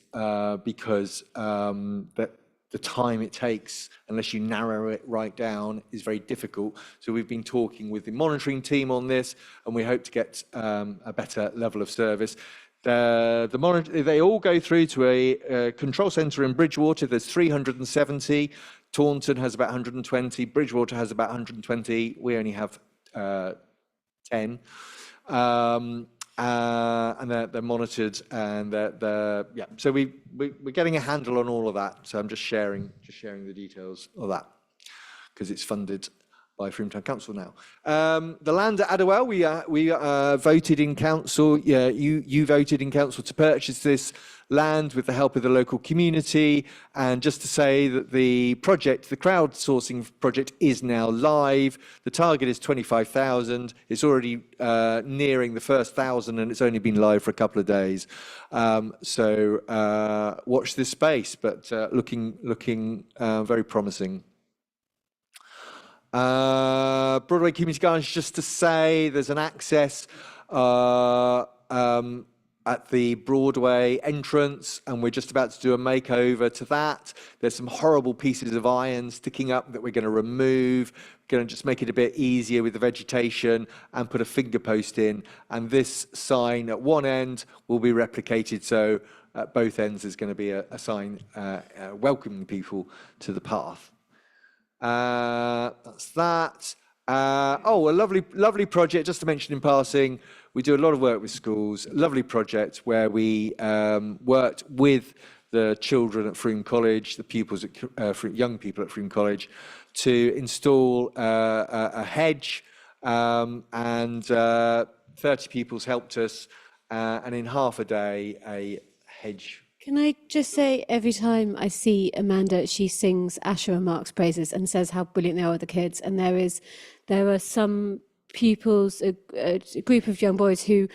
L: because the time it takes, unless you narrow it right down, is very difficult. So we've been talking with the monitoring team on this, and we hope to get a better level of service. They all go through to a control centre in Bridgewater. There's 370. Taunton has about 120. Bridgewater has about 120. We only have 10. And they're monitored, and yeah. So we're getting a handle on all of that. So I'm just sharing the details of that because it's funded by Frome Town Council now. The land at Adderwell, we voted in council. Yeah, you voted in council to purchase this land with the help of the local community. And just to say that the project, the crowdsourcing project, is now live. The target is 25,000. It's already nearing the first 1,000, and it's only been live for a couple of days. So watch this space, but looking very promising. Broadway Community Gardens, just to say there's an access at the Broadway entrance, and we're just about to do a makeover to that. There's some horrible pieces of iron sticking up that we're going to remove. We're going to just make it a bit easier with the vegetation and put a finger post in. And this sign at one end will be replicated, so at both ends there's going to be a sign welcoming people to the path. That's that. Oh, a lovely project, just to mention in passing. We do a lot of work with schools. Lovely project where we worked with the children at Frome College, the pupils at young people at Frome College, to install a hedge, and 30 pupils helped us, and in half a day, a hedge.
H: Can I just say, every time I see Amanda, she sings Asher and Mark's praises and says how brilliant they are with the kids. And there are some pupils, a group of young boys who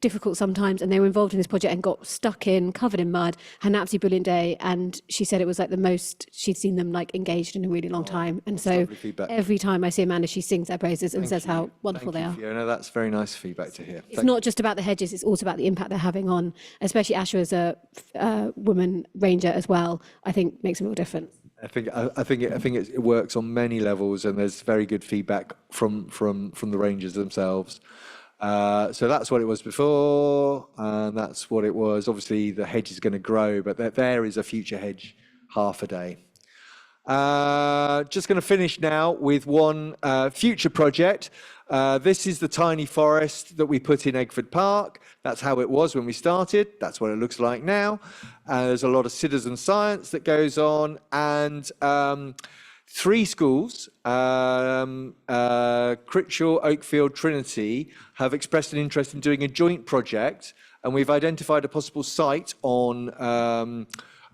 H: difficult sometimes, and they were involved in this project and got stuck in, covered in mud, had an absolutely brilliant day. And she said it was like the most she'd seen them like engaged in a really long time. And so every time I see Amanda, she sings their praises and says how wonderful they are.
L: Fiona, that's very nice feedback to hear.
H: It's not just about the hedges, it's also about the impact they're having on, especially Asher as a woman ranger as well, I think makes a real difference.
L: I think it works on many levels, and there's very good feedback from the rangers themselves. So that's what it was before, and that's what it was. Obviously, the hedge is going to grow, but there is a future hedge half a day. Just going to finish now with one future project. This is the tiny forest that we put in Eggford Park. That's how it was when we started. That's what it looks like now. There's a lot of citizen science that goes on, and 3 schools, Critchell, Oakfield, Trinity, have expressed an interest in doing a joint project, and we've identified a possible site on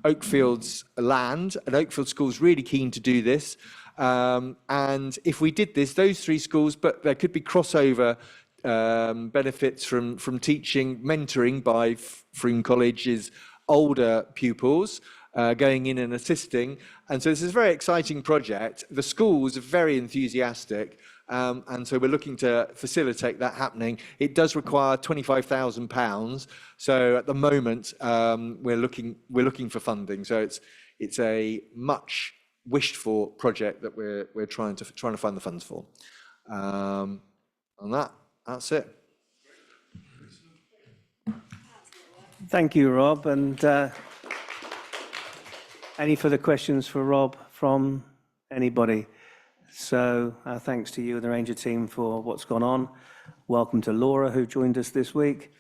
L: Oakfield's land, and Oakfield School's really keen to do this. And if we did this, those 3 schools, but there could be crossover benefits from teaching, mentoring by Frome College's older pupils, going in and assisting. And so this is a very exciting project. The schools are very enthusiastic, and so we're looking to facilitate that happening. It does require £25,000. So at the moment, we're looking for funding. So it's a much wished for project that we're trying to find the funds for. And that's it.
A: Thank you, Rob. And any further questions for Rob from anybody? So thanks to you and the Ranger team for what's gone on. Welcome to Laura, who joined us this week.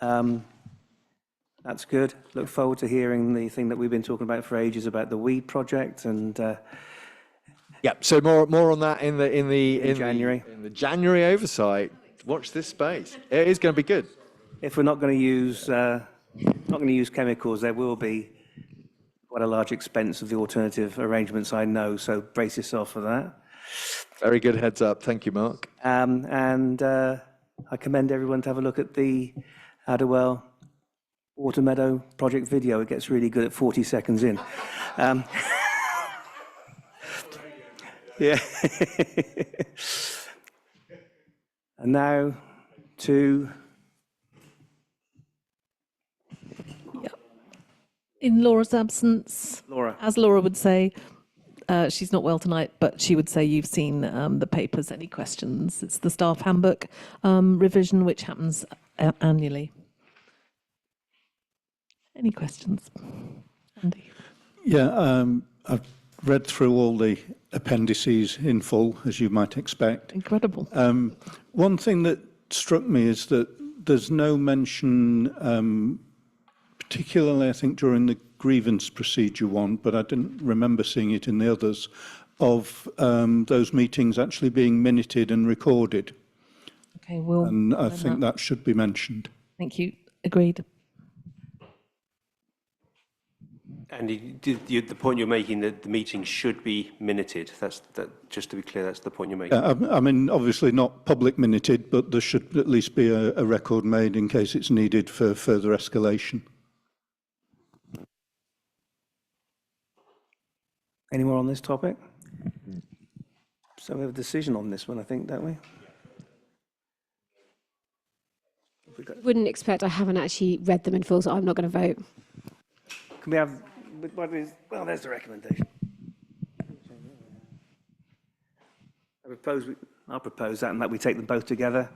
A: That's good. Look forward to hearing the thing that we've been talking about for ages about the weed project, and
L: yeah. So more on that in
A: January.
L: In the January oversight. Watch this space. It is going to be good.
A: If we're not going to use chemicals, there will be quite a large expense of the alternative arrangements, I know. So brace yourself for that.
L: Very good heads up. Thank you, Mark.
A: And I commend everyone to have a look at the Adderwell Water Meadow project video. It gets really good at 40 seconds in. Yeah. And now to...
M: In Laura's absence,
A: Laura.
M: as Laura would say, she's not well tonight, but she would say you've seen the papers. Any questions? It's the staff handbook revision, which happens annually. Any questions? Andy?
I: Yeah, I've read through all the appendices in full, as you might expect.
M: Incredible.
I: One thing that struck me is that there's no mention, particularly I think during the grievance procedure one, but I didn't remember seeing it in the others, of those meetings actually being minuted and recorded.
M: Okay, well,
I: and I think that should be mentioned.
M: Thank you. Agreed.
B: Andy, the point you're making that the meeting should be minuted, just to be clear, that's the point you're making.
I: I mean, obviously not public minuted, but there should at least be a record made in case it's needed for further escalation.
A: Any more on this topic? So we have a decision on this one, I think, don't we?
H: Wouldn't expect, I haven't actually read them in full, so I'm not going to vote.
A: Can we have, well, there's the recommendation. I'll propose that, and that we take them both together.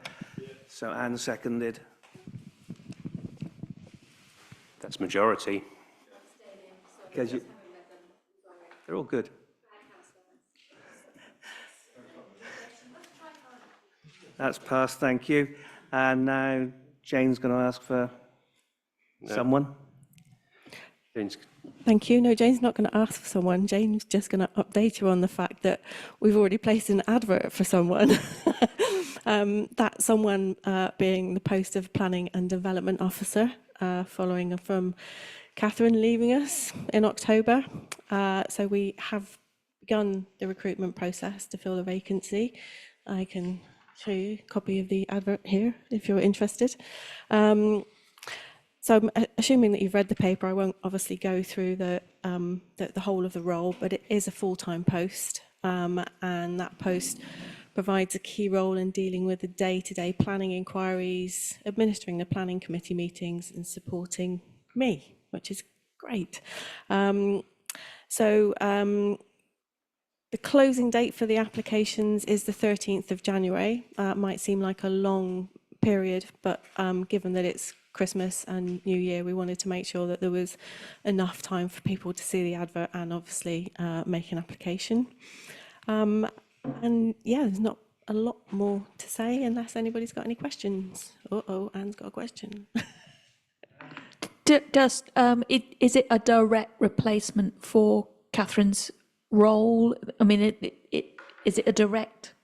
A: So Anne seconded.
B: That's majority.
A: Because they're all good. That's passed, thank you. And now Jane's going to ask for someone.
B: Jane's,
G: Thank you. No, Jane's not going to ask for someone. Jane's just going to update you on the fact that we've already placed an advert for someone. That someone being the post of Planning and Development Officer, following from Catherine leaving us in October. So we have begun the recruitment process to fill the vacancy. I can show you a copy of the advert here if you're interested. So I'm assuming that you've read the paper. I won't obviously go through the whole of the role, but it is a full-time post, and that post provides a key role in dealing with the day-to-day planning inquiries, administering the planning committee meetings, and supporting me, which is great. The closing date for the applications is the 13th of January. Might seem like a long period, but given that it's Christmas and New Year, we wanted to make sure that there was enough time for people to see the advert and obviously make an application. And yeah, there's not a lot more to say unless anybody's got any questions. Anne's got a question.
E: Is it a direct replacement for Catherine's role? I mean, is it a direct?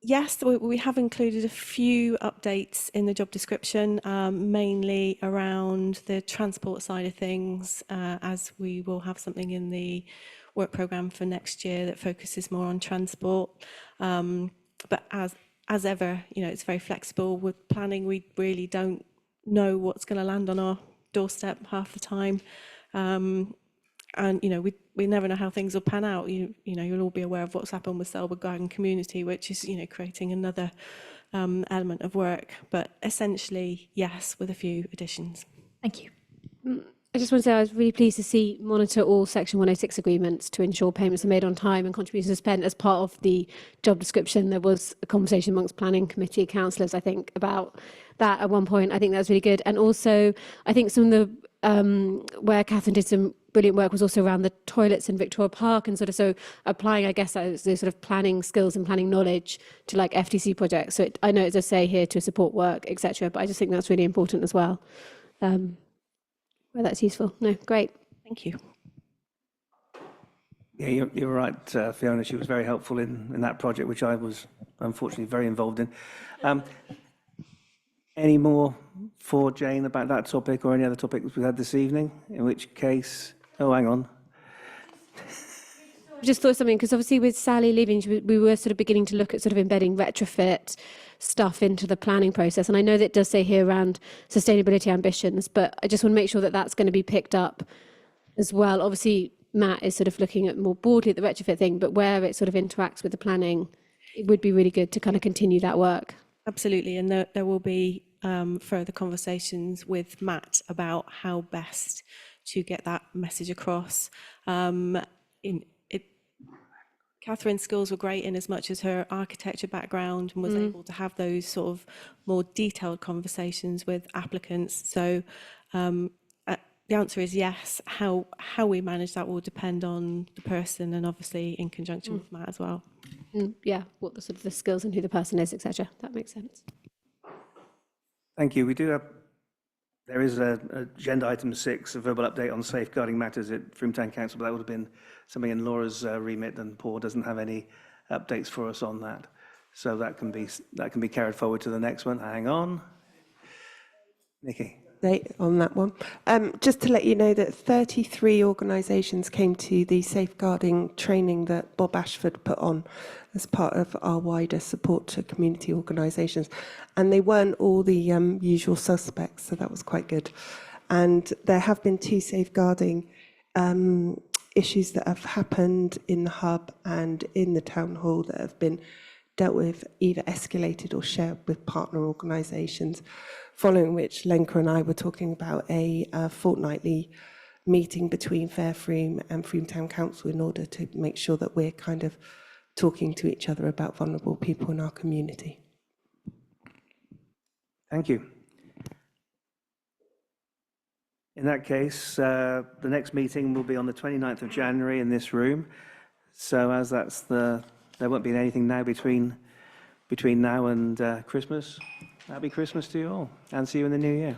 G: Yes, we have included a few updates in the job description, mainly around the transport side of things, as we will have something in the work programme for next year that focuses more on transport. But as ever, it's very flexible. With planning, we really don't know what's going to land on our doorstep half the time. And we never know how things will pan out. You'll all be aware of what's happened with Selwood Garden Community, which is creating another element of work. But essentially, yes, with a few additions.
E: Thank you.
H: I just want to say I was really pleased to see monitor all Section 106 agreements to ensure payments are made on time and contributions are spent. As part of the job description, there was a conversation amongst planning committee councillors, I think, about that at one point. I think that was really good. And also, I think some of the where Catherine did some brilliant work was also around the toilets in Victoria Park, and so applying, I guess, those sort of planning skills and planning knowledge to like FTC projects. So I know it does say here to support work, etc. But I just think that's really important as well. Where that's useful. No, great.
G: Thank you.
A: Yeah, you're right, Fiona. She was very helpful in that project, which I was unfortunately very involved in. Any more for Jane about that topic or any other topics we've had this evening? In which case, hang on.
H: I just thought something, because obviously with Sally leaving, we were sort of beginning to look at sort of embedding retrofit stuff into the planning process. And I know that it does say here around sustainability ambitions, but I just want to make sure that that's going to be picked up as well. Obviously, Matt is sort of looking at more broadly at the retrofit thing, but where it sort of interacts with the planning, it would be really good to kind of continue that work.
G: Absolutely, and there will be further conversations with Matt about how best to get that message across. Catherine's skills were great in as much as her architecture background and was able to have those sort of more detailed conversations with applicants. So the answer is yes. How we manage that will depend on the person and obviously in conjunction with Matt as well.
H: Yeah, what the sort of the skills and who the person is, etc. That makes sense.
A: Thank you. We do have, there is a agenda item 6, a verbal update on safeguarding matters at Frome Town Council, but that would have been something in Laura's remit, and Paul doesn't have any updates for us on that. So that can be carried forward to the next one. Hang on. Nikki.
J: On that one. Just to let you know that 33 organisations came to the safeguarding training that Bob Ashford put on as part of our wider support to community organisations. And they weren't all the usual suspects, so that was quite good. And there have been 2 safeguarding issues that have happened in the hub and in the town hall that have been dealt with, either escalated or shared with partner organisations, following which Lenka and I were talking about a fortnightly meeting between Fair Frome and Frome Town Council in order to make sure that we're kind of talking to each other about vulnerable people in our community.
A: Thank you. In that case, the next meeting will be on the 29th of January in this room. So as that's there won't be anything now between now and Christmas. Happy Christmas to you all, and see you in the new year.